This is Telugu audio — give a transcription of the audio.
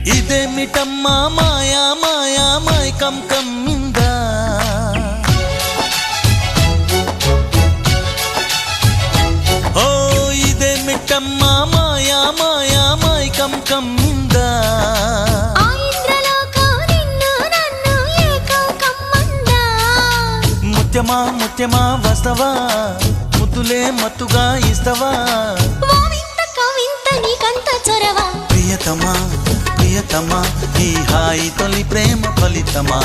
ఇదేమిటమ్మా మాయా మాయా మైకం కమ్మిందా ఓ ఇదేమిటమ్మా మాయా మాయా మైకం కమ్మిందా ముత్యమా ముత్యమా వస్తవా ముద్దులే మత్తుగా ఇస్తవా ప్రియతమా ప్రియతమా ఈ హాయి తొలి ప్రేమ ఫలితమా